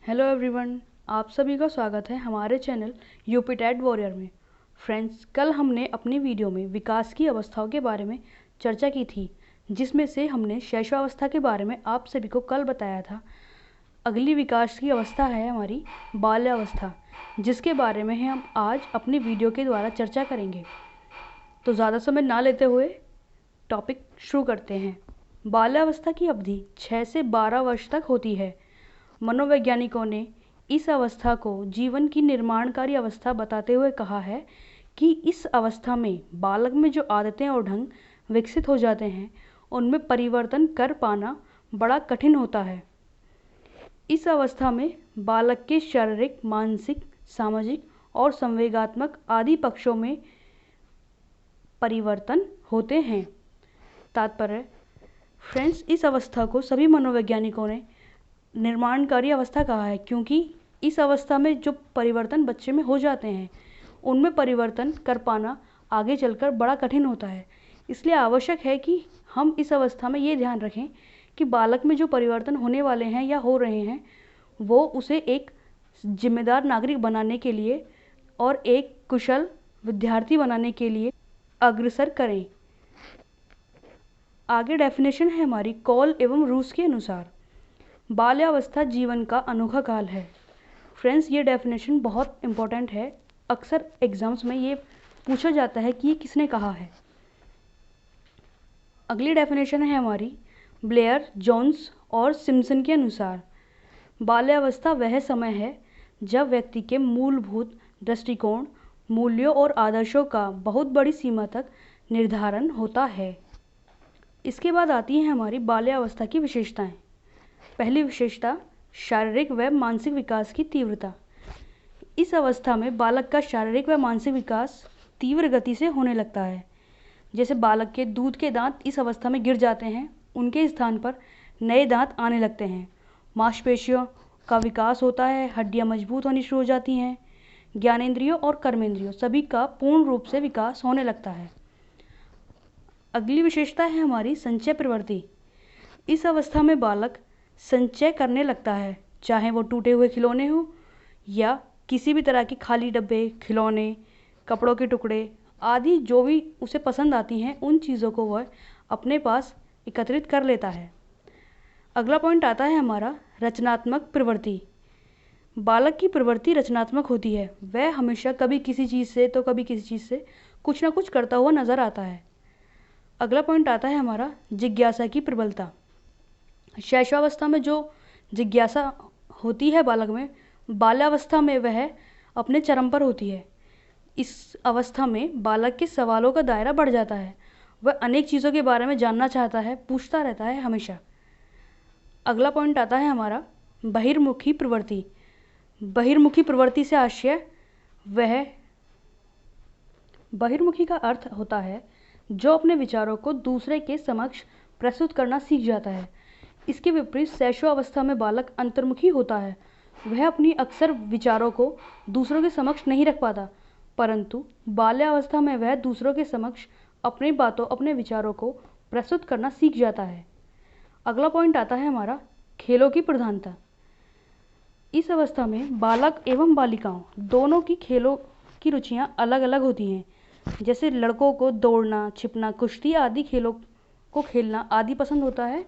Hello everyone, आप सभी का स्वागत है हमारे चैनल यूपी टेट वॉरियर में। फ्रेंड्स, कल हमने अपनी वीडियो में विकास की अवस्थाओं के बारे में चर्चा की थी, जिसमें से हमने शैशवावस्था के बारे में आप सभी को कल बताया था। अगली विकास की अवस्था है हमारी बाल्यावस्था, जिसके बारे में हम आज अपनी वीडियो के द्वारा चर्चा करेंगे। तो ज़्यादा समय ना लेते हुए टॉपिक शुरू करते हैं। बाल्यावस्था की अवधि 6 से 12 वर्ष तक होती है। मनोवैज्ञानिकों ने इस अवस्था को जीवन की निर्माणकारी अवस्था बताते हुए कहा है कि इस अवस्था में बालक में जो आदतें और ढंग विकसित हो जाते हैं, उनमें परिवर्तन कर पाना बड़ा कठिन होता है। इस अवस्था में बालक के शारीरिक, मानसिक, सामाजिक और संवेगात्मक आदि पक्षों में परिवर्तन होते हैं। तात्पर्य, फ्रेंड्स, इस अवस्था को सभी मनोवैज्ञानिकों ने निर्माणकारी अवस्था कहा है, क्योंकि इस अवस्था में जो परिवर्तन बच्चे में हो जाते हैं, उनमें परिवर्तन कर पाना आगे चलकर बड़ा कठिन होता है। इसलिए आवश्यक है कि हम इस अवस्था में ये ध्यान रखें कि बालक में जो परिवर्तन होने वाले हैं या हो रहे हैं, वो उसे एक जिम्मेदार नागरिक बनाने के लिए और एक कुशल विद्यार्थी बनाने के लिए अग्रसर करें। आगे डेफिनेशन है हमारी कॉल एवं रूस के अनुसार। बाल्यावस्था जीवन का अनोखा काल है। फ्रेंड्स, ये डेफिनेशन बहुत इम्पोर्टेंट है। अक्सर एग्जाम्स में ये पूछा जाता है कि ये किसने कहा है। अगली डेफिनेशन है हमारी ब्लेयर, जोन्स और सिम्पसन के अनुसार। बाल्यावस्था वह समय है जब व्यक्ति के मूलभूत दृष्टिकोण, मूल्यों और आदर्शों का बहुत बड़ी सीमा तक निर्धारण होता है। इसके बाद आती है हमारी बाल्यावस्था की विशेषताएं। पहली विशेषता, शारीरिक व मानसिक विकास की तीव्रता। इस अवस्था में बालक का शारीरिक व मानसिक विकास तीव्र गति से होने लगता है। जैसे बालक के दूध के दांत इस अवस्था में गिर जाते हैं, उनके स्थान पर नए दांत आने लगते हैं। मांसपेशियों का विकास होता है, हड्डियां मजबूत होनी शुरू हो जाती हैं। ज्ञानेंद्रियों और कर्मेंद्रियों सभी का पूर्ण रूप से विकास होने लगता है। अगली विशेषता है हमारी संचय प्रवृत्ति। इस अवस्था में बालक संचय करने लगता है, चाहे वो टूटे हुए खिलौने हो या किसी भी तरह की खाली डब्बे, खिलौने, कपड़ों के टुकड़े आदि जो भी उसे पसंद आती हैं, उन चीज़ों को वह अपने पास एकत्रित कर लेता है। अगला पॉइंट आता है हमारा रचनात्मक प्रवृत्ति। बालक की प्रवृत्ति रचनात्मक होती है। वह हमेशा कभी किसी चीज़ से तो कभी किसी चीज़ से कुछ ना कुछ करता हुआ नजर आता है। अगला पॉइंट आता है हमारा जिज्ञासा की प्रबलता। शैशवावस्था में जो जिज्ञासा होती है बालक में, बाल्यावस्था में वह अपने चरम पर होती है। इस अवस्था में बालक के सवालों का दायरा बढ़ जाता है। वह अनेक चीज़ों के बारे में जानना चाहता है, पूछता रहता है हमेशा। अगला पॉइंट आता है हमारा बहिर्मुखी प्रवृत्ति। बहिर्मुखी प्रवृत्ति से आशय वह बहिर्मुखी का अर्थ होता है जो अपने विचारों को दूसरे के समक्ष प्रस्तुत करना सीख जाता है। इसके विपरीत शैशवावस्था में बालक अंतर्मुखी होता है। वह अपनी अक्सर विचारों को दूसरों के समक्ष नहीं रख पाता, परंतु बाल्यावस्था में वह दूसरों के समक्ष अपनी बातों, अपने विचारों को प्रस्तुत करना सीख जाता है। अगला पॉइंट आता है हमारा खेलों की प्रधानता। इस अवस्था में बालक एवं बालिकाओं दोनों की खेलों की रुचियां अलग अलग होती हैं। जैसे लड़कों को दौड़ना, छिपना, कुश्ती आदि खेलों को खेलना आदि पसंद होता है,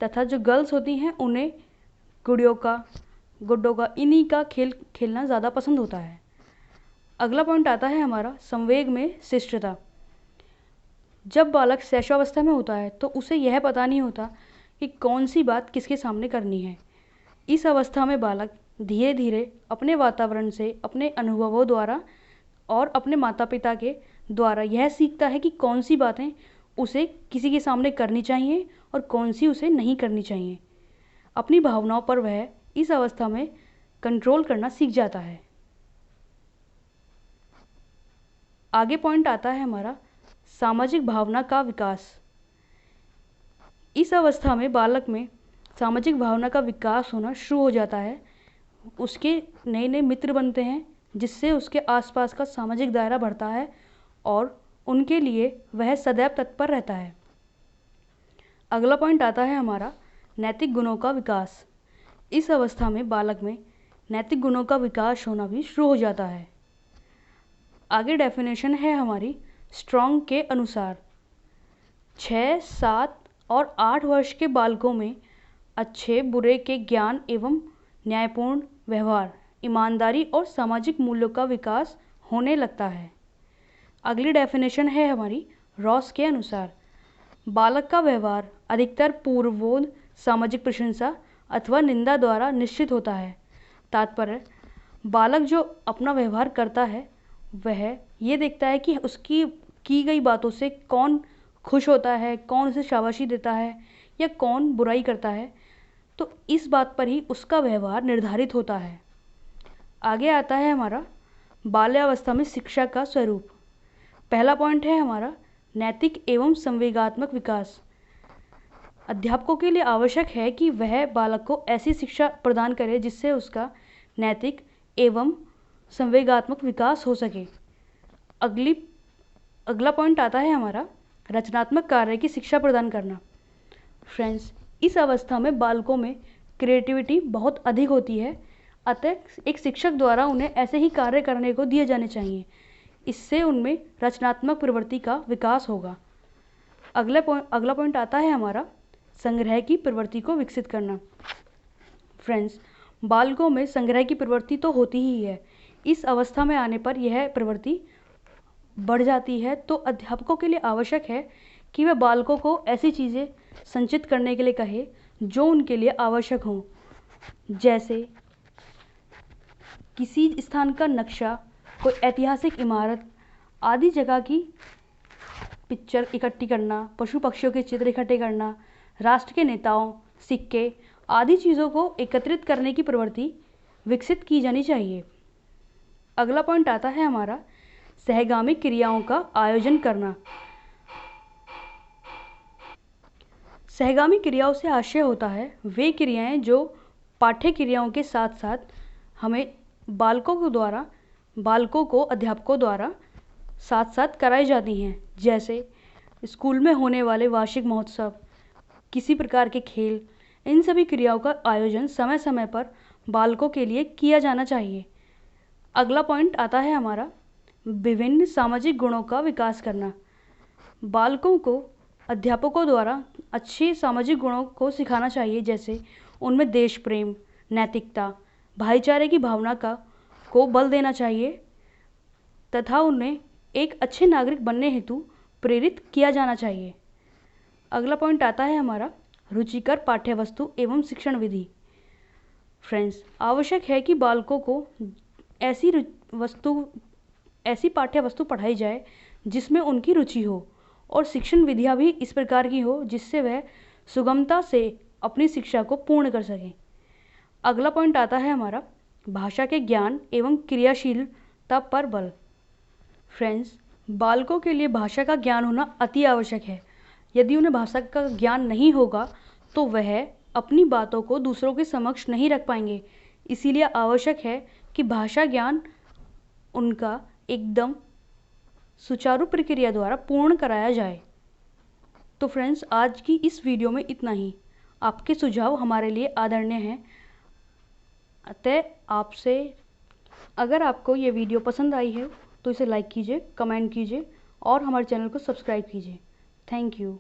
तथा जो गर्ल्स होती हैं उन्हें गुड्डों का इन्हीं का खेल खेलना ज़्यादा पसंद होता है। अगला पॉइंट आता है हमारा संवेग में शिष्टता। जब बालक शैशवावस्था में होता है तो उसे यह पता नहीं होता कि कौन सी बात किसके सामने करनी है। इस अवस्था में बालक धीरे धीरे अपने वातावरण से, अपने अनुभवों द्वारा और अपने माता पिता के द्वारा यह सीखता है कि कौन सी बातें उसे किसी के सामने करनी चाहिए और कौन सी उसे नहीं करनी चाहिए। अपनी भावनाओं पर वह इस अवस्था में कंट्रोल करना सीख जाता है। आगे पॉइंट आता है हमारा सामाजिक भावना का विकास। इस अवस्था में बालक में सामाजिक भावना का विकास होना शुरू हो जाता है। उसके नए नए मित्र बनते हैं, जिससे उसके आसपास का सामाजिक दायरा बढ़ता है और उनके लिए वह सदैव तत्पर रहता है। अगला पॉइंट आता है हमारा नैतिक गुणों का विकास। इस अवस्था में बालक में नैतिक गुणों का विकास होना भी शुरू हो जाता है। आगे डेफिनेशन है हमारी स्ट्रॉन्ग के अनुसार 6, 7 और 8 वर्ष के बालकों में अच्छे बुरे के ज्ञान एवं न्यायपूर्ण व्यवहार, ईमानदारी और सामाजिक मूल्यों का विकास होने लगता है। अगली डेफिनेशन है हमारी रॉस के अनुसार बालक का व्यवहार अधिकतर पूर्वबोध, सामाजिक प्रशंसा अथवा निंदा द्वारा निश्चित होता है। तात्पर्य, बालक जो अपना व्यवहार करता है वह ये देखता है कि उसकी की गई बातों से कौन खुश होता है, कौन उसे शाबाशी देता है या कौन बुराई करता है, तो इस बात पर ही उसका व्यवहार निर्धारित होता है। आगे आता है हमारा बाल्यावस्था में शिक्षा का स्वरूप। पहला पॉइंट है हमारा नैतिक एवं संवेगात्मक विकास। अध्यापकों के लिए आवश्यक है कि वह बालक को ऐसी शिक्षा प्रदान करे जिससे उसका नैतिक एवं संवेगात्मक विकास हो सके। अगला पॉइंट आता है हमारा रचनात्मक कार्य की शिक्षा प्रदान करना। फ्रेंड्स, इस अवस्था में बालकों में क्रिएटिविटी बहुत अधिक होती है, अतः एक शिक्षक द्वारा उन्हें ऐसे ही कार्य करने को दिए जाने चाहिए। इससे उनमें रचनात्मक प्रवृत्ति का विकास होगा। अगला पॉइंट आता है हमारा संग्रह की प्रवृत्ति को विकसित करना। फ्रेंड्स, बालकों में संग्रह की प्रवृत्ति तो होती ही है। इस अवस्था में आने पर यह प्रवृत्ति बढ़ जाती है, तो अध्यापकों के लिए आवश्यक है कि वह बालकों को ऐसी चीज़ें संचित करने के लिए कहे जो उनके लिए आवश्यक हों, जैसे किसी स्थान का नक्शा, कोई ऐतिहासिक इमारत आदि जगह की पिक्चर इकट्ठी करना, पशु पक्षियों के चित्र इकट्ठे करना, राष्ट्र के नेताओं, सिक्के आदि चीज़ों को एकत्रित करने की प्रवृत्ति विकसित की जानी चाहिए। अगला पॉइंट आता है हमारा सहगामी क्रियाओं का आयोजन करना। सहगामी क्रियाओं से आशय होता है वे क्रियाएं जो पाठ्य क्रियाओं के साथ साथ हमें बालकों को अध्यापकों द्वारा साथ साथ कराई जाती हैं, जैसे स्कूल में होने वाले वार्षिक महोत्सव, किसी प्रकार के खेल। इन सभी क्रियाओं का आयोजन समय समय पर बालकों के लिए किया जाना चाहिए। अगला पॉइंट आता है हमारा विभिन्न सामाजिक गुणों का विकास करना। बालकों को अध्यापकों द्वारा अच्छे सामाजिक गुणों को सिखाना चाहिए, जैसे उनमें देश प्रेम, नैतिकता, भाईचारे की भावना को बल देना चाहिए तथा उन्हें एक अच्छे नागरिक बनने हेतु प्रेरित किया जाना चाहिए। अगला पॉइंट आता है हमारा रुचिकर पाठ्यवस्तु एवं शिक्षण विधि। फ्रेंड्स, आवश्यक है कि बालकों को ऐसी पाठ्यवस्तु पढ़ाई जाए जिसमें उनकी रुचि हो और शिक्षण विधियाँ भी इस प्रकार की हो जिससे वह सुगमता से अपनी शिक्षा को पूर्ण कर सकें। अगला पॉइंट आता है हमारा भाषा के ज्ञान एवं क्रियाशीलता पर बल। फ्रेंड्स, बालकों के लिए भाषा का ज्ञान होना अति आवश्यक है। यदि उन्हें भाषा का ज्ञान नहीं होगा तो वह अपनी बातों को दूसरों के समक्ष नहीं रख पाएंगे। इसीलिए आवश्यक है कि भाषा ज्ञान उनका एकदम सुचारू प्रक्रिया द्वारा पूर्ण कराया जाए। तो फ्रेंड्स, आज की इस वीडियो में इतना ही। आपके सुझाव हमारे लिए आदरणीय हैं, अतः आपसे अगर आपको ये वीडियो पसंद आई है तो इसे लाइक कीजिए, कमेंट कीजिए और हमारे चैनल को सब्सक्राइब कीजिए। Thank you.